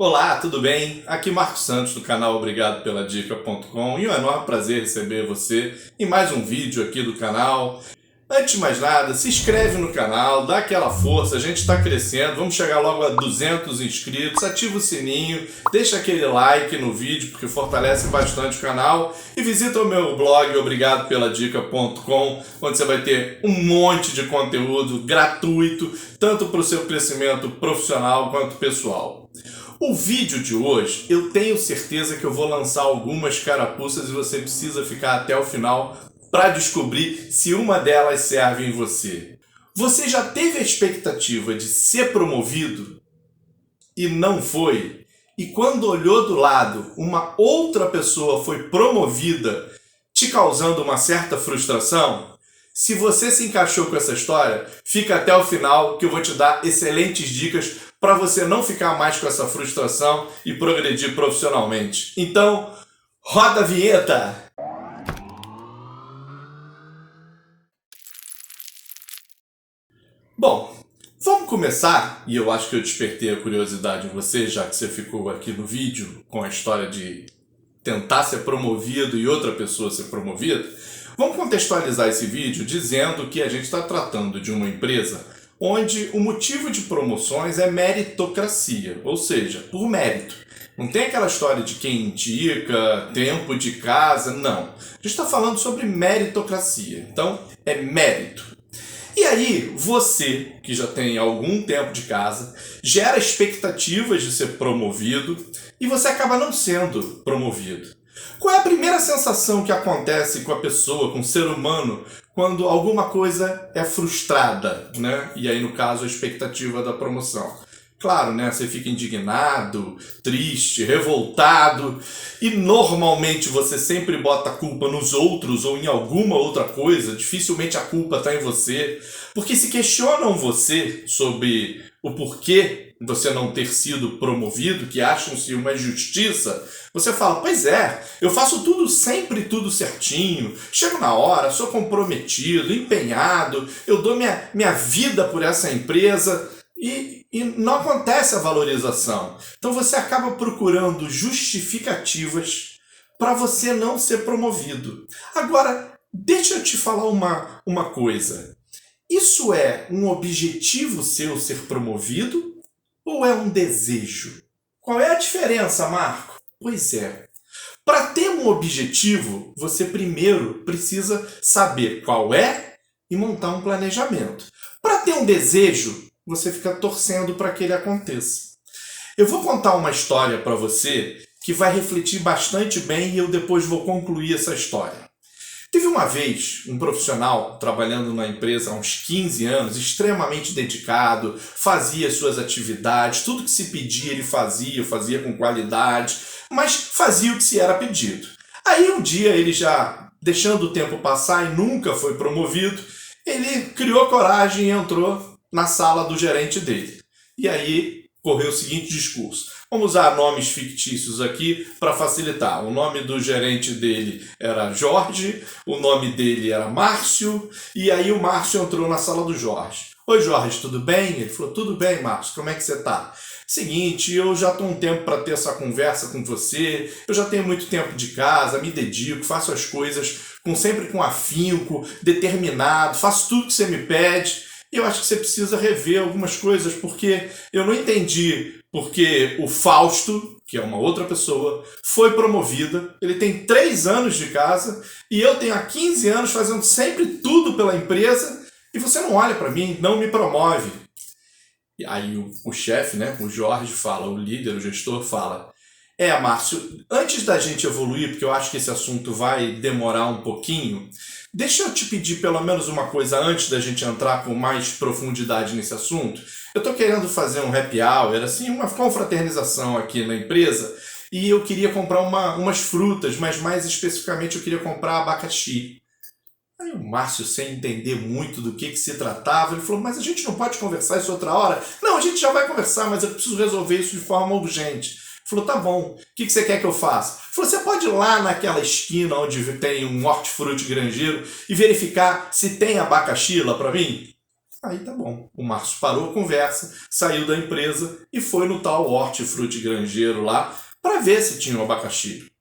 Olá, tudo bem? Aqui Marcos Santos do canal Obrigado pela Dica.com e é um enorme prazer receber você em mais um vídeo aqui do canal. Antes de mais nada, se inscreve no canal, dá aquela força, a gente está crescendo, vamos chegar logo a 200 inscritos, ativa o sininho, deixa aquele like no vídeo porque fortalece bastante o canal e visita o meu blog obrigadopeladica.com, onde você vai ter um monte de conteúdo gratuito, tanto para o seu crescimento profissional quanto pessoal. O vídeo de hoje, eu tenho certeza que eu vou lançar algumas carapuças e você precisa ficar até o final para descobrir se uma delas serve em você. Você já teve a expectativa de ser promovido e não foi? E quando olhou do lado, uma outra pessoa foi promovida, te causando uma certa frustração? Se você se encaixou com essa história, fica até o final que eu vou te dar excelentes dicas para você não ficar mais com essa frustração e progredir profissionalmente. Então, roda a vinheta! Bom, vamos começar, e eu acho que eu despertei a curiosidade em você, já que você ficou aqui no vídeo com a história de tentar ser promovido e outra pessoa ser promovida. Vamos contextualizar esse vídeo dizendo que a gente está tratando de uma empresa onde o motivo de promoções é meritocracia, ou seja, por mérito. Não tem aquela história de quem indica, tempo de casa, não. A gente está falando sobre meritocracia, então é mérito. E aí, você, que já tem algum tempo de casa, gera expectativas de ser promovido e você acaba não sendo promovido. Qual é a primeira sensação que acontece com a pessoa, com o ser humano, quando alguma coisa é frustrada, né? E aí, no caso, a expectativa da promoção. Claro, né? Você fica indignado, triste, revoltado e normalmente você sempre bota a culpa nos outros ou em alguma outra coisa, dificilmente a culpa está em você, porque se questionam você sobre o porquê você não ter sido promovido, que acham-se uma injustiça, você fala, pois é, eu faço tudo sempre tudo certinho, chego na hora, sou comprometido, empenhado, eu dou minha vida por essa empresa. E não acontece a valorização. Então você acaba procurando justificativas para você não ser promovido. Agora, deixa eu te falar uma coisa. Isso é um objetivo seu ser promovido ou é um desejo? Qual é a diferença, Marco? Pois é. Para ter um objetivo, você primeiro precisa saber qual é e montar um planejamento. Para ter um desejo, você fica torcendo para que ele aconteça. Eu vou contar uma história para você que vai refletir bastante bem e eu depois vou concluir essa história. Teve uma vez um profissional trabalhando na empresa há uns 15 anos, extremamente dedicado, fazia suas atividades, tudo que se pedia ele fazia com qualidade, mas fazia o que se era pedido. Aí um dia ele já, deixando o tempo passar e nunca foi promovido, ele criou coragem e entrou na sala do gerente dele. E aí correu o seguinte discurso. Vamos usar nomes fictícios aqui para facilitar. O nome do gerente dele era Jorge, o nome dele era Márcio, e aí o Márcio entrou na sala do Jorge. Oi Jorge, tudo bem? Ele falou, tudo bem Márcio, como é que você está? Seguinte, eu já estou um tempo para ter essa conversa com você, eu já tenho muito tempo de casa, me dedico, faço as coisas sempre com afinco, determinado, faço tudo que você me pede. Eu acho que você precisa rever algumas coisas, porque eu não entendi porque o Fausto, que é uma outra pessoa, foi promovida. Ele tem 3 anos de casa e eu tenho há 15 anos fazendo sempre tudo pela empresa e você não olha para mim, não me promove. E aí o chefe, né, o Jorge fala, o líder, o gestor fala, Márcio, antes da gente evoluir, porque eu acho que esse assunto vai demorar um pouquinho, deixa eu te pedir pelo menos uma coisa antes da gente entrar com mais profundidade nesse assunto. Eu estou querendo fazer um happy hour, assim, uma confraternização aqui na empresa, e eu queria comprar umas frutas, mas mais especificamente eu queria comprar abacaxi. Aí o Márcio, sem entender muito do que se tratava, ele falou, mas a gente não pode conversar isso outra hora? Não, a gente já vai conversar, mas eu preciso resolver isso de forma urgente. Falou, tá bom, o que você quer que eu faça? Falou, você pode ir lá naquela esquina onde tem um hortifruti granjeiro e verificar se tem abacaxi lá pra mim? Aí tá bom. O Márcio parou a conversa, saiu da empresa e foi no tal hortifruti granjeiro lá para ver se tinha um abacaxi.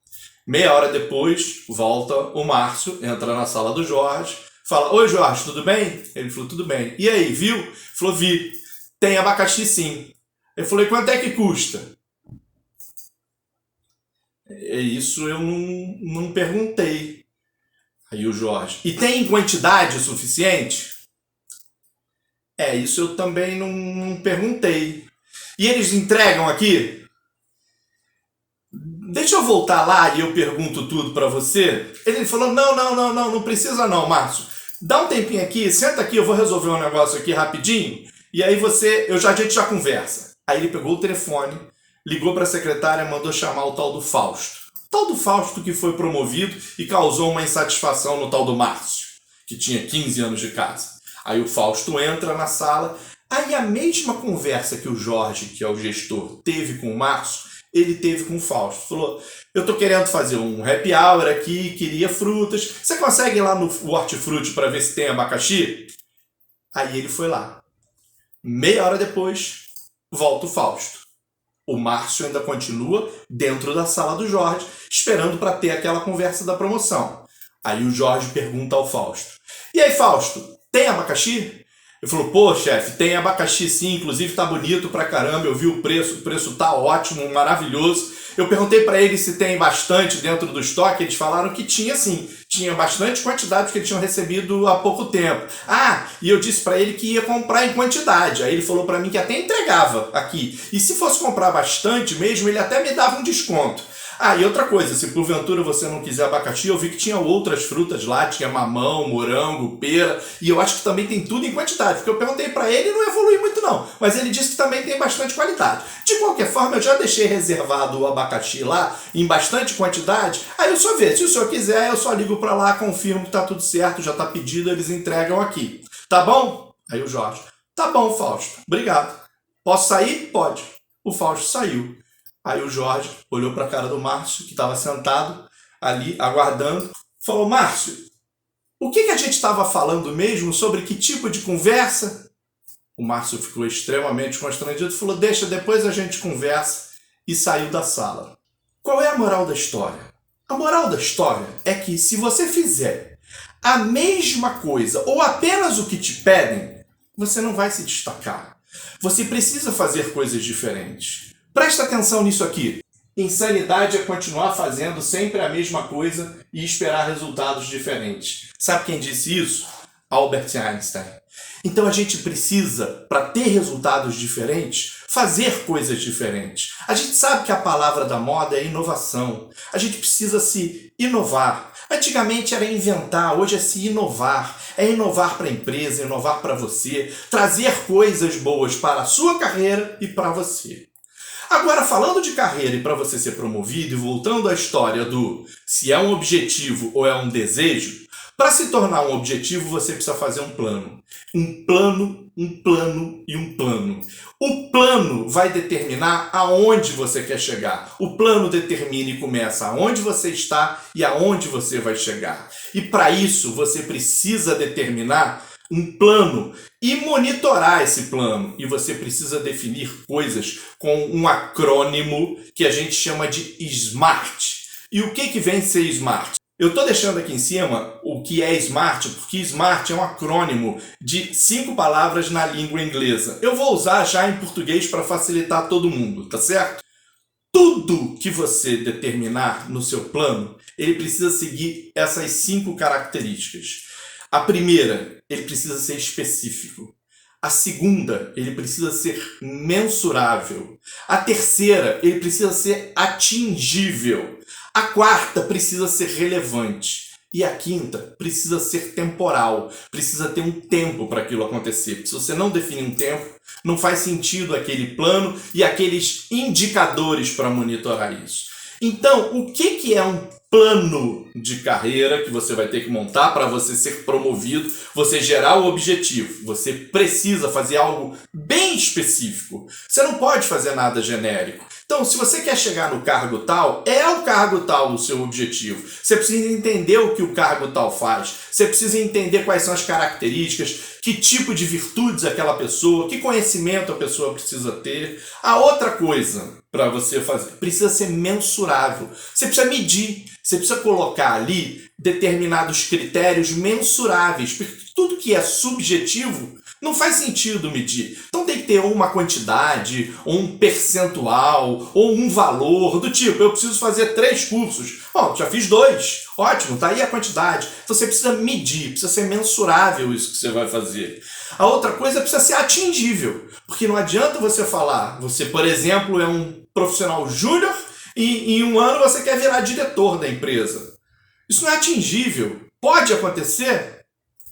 Meia hora depois, volta o Márcio, entra na sala do Jorge, fala: oi Jorge, tudo bem? Ele falou: tudo bem. E aí, viu? Ele falou: vi. Tem abacaxi sim. Eu falei: quanto é que custa? Isso eu não perguntei. Aí o Jorge: e tem em quantidade suficiente? Isso eu também não perguntei. E eles entregam aqui? Deixa eu voltar lá e eu pergunto tudo pra você. Ele falou: não precisa não, Márcio. Dá um tempinho aqui, senta aqui, eu vou resolver um negócio aqui rapidinho. E aí a gente já conversa. Aí ele pegou o telefone, ligou pra secretária, mandou chamar o tal do Fausto. O tal do Fausto que foi promovido e causou uma insatisfação no tal do Márcio, que tinha 15 anos de casa. Aí o Fausto entra na sala. Aí a mesma conversa que o Jorge, que é o gestor, teve com o Márcio, ele teve com o Fausto. Falou: eu tô querendo fazer um happy hour aqui, queria frutas. Você consegue ir lá no hortifruti para ver se tem abacaxi? Aí ele foi lá. Meia hora depois, volta o Fausto. O Márcio ainda continua dentro da sala do Jorge, esperando para ter aquela conversa da promoção. Aí o Jorge pergunta ao Fausto: e aí, Fausto, tem abacaxi? Ele falou: pô, chefe, tem abacaxi sim, inclusive tá bonito pra caramba, eu vi o preço tá ótimo, maravilhoso. Eu perguntei pra eles se tem bastante dentro do estoque, eles falaram que tinha sim, tinha bastante quantidade que eles tinham recebido há pouco tempo. E eu disse pra ele que ia comprar em quantidade, aí ele falou pra mim que até entregava aqui, e se fosse comprar bastante mesmo, ele até me dava um desconto. E outra coisa, se porventura você não quiser abacaxi, eu vi que tinha outras frutas lá, tinha mamão, morango, pera, e eu acho que também tem tudo em quantidade, porque eu perguntei pra ele e não evolui muito não, mas ele disse que também tem bastante qualidade. De qualquer forma, eu já deixei reservado o abacaxi lá, em bastante quantidade, aí eu só vejo, se o senhor quiser, eu só ligo pra lá, confirmo que tá tudo certo, já tá pedido, eles entregam aqui. Tá bom? Aí o Jorge: tá bom, Fausto, obrigado. Posso sair? Pode. O Fausto saiu. Aí o Jorge olhou para a cara do Márcio, que estava sentado ali, aguardando. Falou: Márcio, o que a gente estava falando mesmo? Sobre que tipo de conversa? O Márcio ficou extremamente constrangido e falou: deixa, depois a gente conversa. E saiu da sala. Qual é a moral da história? A moral da história é que se você fizer a mesma coisa ou apenas o que te pedem, você não vai se destacar. Você precisa fazer coisas diferentes. Presta atenção nisso aqui. Insanidade é continuar fazendo sempre a mesma coisa e esperar resultados diferentes. Sabe quem disse isso? Albert Einstein. Então a gente precisa, para ter resultados diferentes, fazer coisas diferentes. A gente sabe que a palavra da moda é inovação. A gente precisa se inovar. Antigamente era inventar, hoje é se inovar. É inovar para a empresa, inovar para você, trazer coisas boas para a sua carreira e para você. Agora, falando de carreira e para você ser promovido, e voltando à história do se é um objetivo ou é um desejo, para se tornar um objetivo você precisa fazer um plano. Um plano, um plano e um plano. O plano vai determinar aonde você quer chegar. O plano determina e começa aonde você está e aonde você vai chegar. E para isso você precisa determinar um plano e monitorar esse plano. E você precisa definir coisas com um acrônimo que a gente chama de SMART. E o que vem ser SMART? Eu estou deixando aqui em cima o que é SMART, porque SMART é um acrônimo de 5 palavras na língua inglesa. Eu vou usar já em português para facilitar todo mundo, tá certo? Tudo que você determinar no seu plano, ele precisa seguir essas 5 características. A primeira, ele precisa ser específico. A segunda, ele precisa ser mensurável. A terceira, ele precisa ser atingível. A quarta, precisa ser relevante. E a quinta, precisa ser temporal. Precisa ter um tempo para aquilo acontecer. Se você não definir um tempo, não faz sentido aquele plano e aqueles indicadores para monitorar isso. Então, o que é um plano de carreira que você vai ter que montar para você ser promovido, você gerar o objetivo. Você precisa fazer algo bem específico. Você não pode fazer nada genérico. Então, se você quer chegar no cargo tal, é o cargo tal o seu objetivo. Você precisa entender o que o cargo tal faz. Você precisa entender quais são as características, que tipo de virtudes aquela pessoa, que conhecimento a pessoa precisa ter. A outra coisa para você fazer, precisa ser mensurável. Você precisa medir, você precisa colocar ali determinados critérios mensuráveis, porque tudo que é subjetivo não faz sentido medir. Então tem que ter ou uma quantidade, ou um percentual, ou um valor do tipo, eu preciso fazer 3 cursos. Bom, já fiz 2. Ótimo, tá aí a quantidade. Então você precisa medir, precisa ser mensurável isso que você vai fazer. A outra coisa precisa ser atingível. Porque não adianta você falar, você, por exemplo, é um profissional júnior e em um ano você quer virar diretor da empresa. Isso não é atingível. Pode acontecer?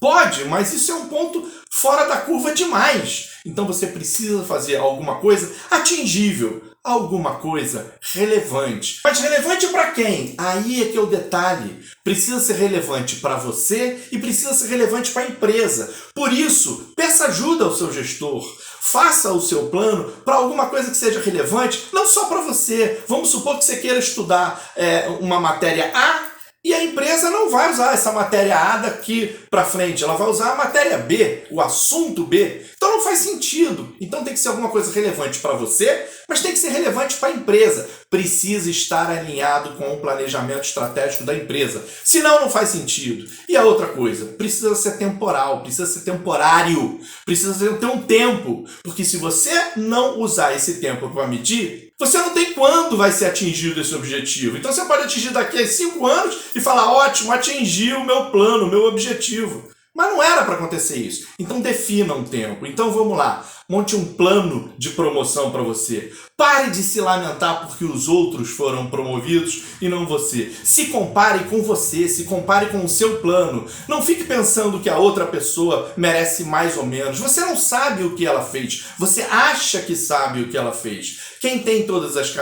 Pode, mas isso é um ponto fora da curva demais. Então você precisa fazer alguma coisa atingível, alguma coisa relevante. Mas relevante para quem? Aí é que é o detalhe. Precisa ser relevante para você e precisa ser relevante para a empresa. Por isso, peça ajuda ao seu gestor. Faça o seu plano para alguma coisa que seja relevante, não só para você. Vamos supor que você queira estudar uma matéria A, e a empresa não vai usar essa matéria A daqui para frente, ela vai usar a matéria B, o assunto B. Então não faz sentido. Então tem que ser alguma coisa relevante para você, mas tem que ser relevante para a empresa. Precisa estar alinhado com o planejamento estratégico da empresa. Senão não faz sentido. E a outra coisa, precisa ser temporal, precisa ser temporário, precisa ter um tempo. Porque se você não usar esse tempo para medir, você não tem quando vai ser atingido esse objetivo. Então você pode atingir daqui a 5 anos e falar, ótimo, atingi o meu plano, o meu objetivo. Mas não era para acontecer isso. Então defina um tempo. Então vamos lá. Monte um plano de promoção para você. Pare de se lamentar porque os outros foram promovidos e não você. Se compare com você, se compare com o seu plano. Não fique pensando que a outra pessoa merece mais ou menos. Você não sabe o que ela fez. Você acha que sabe o que ela fez. Quem tem todas as...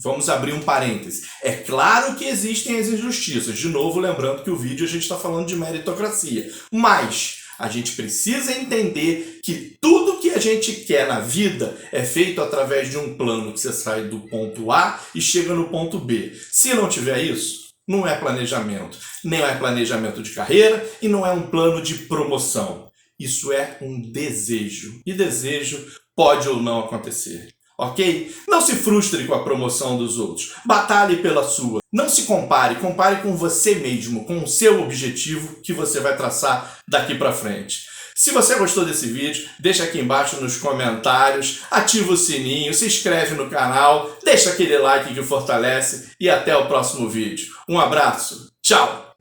Vamos abrir um parêntese. É claro que existem as injustiças. De novo, lembrando que o vídeo a gente está falando de meritocracia. Mas a gente precisa entender que tudo que a gente quer na vida é feito através de um plano que você sai do ponto A e chega no ponto B. Se não tiver isso, não é planejamento. Nem é planejamento de carreira e não é um plano de promoção. Isso é um desejo. E desejo pode ou não acontecer. Ok? Não se frustre com a promoção dos outros. Batalhe pela sua. Não se compare. Compare com você mesmo, com o seu objetivo que você vai traçar daqui para frente. Se você gostou desse vídeo, deixa aqui embaixo nos comentários, ativa o sininho, se inscreve no canal, deixa aquele like que fortalece e até o próximo vídeo. Um abraço. Tchau!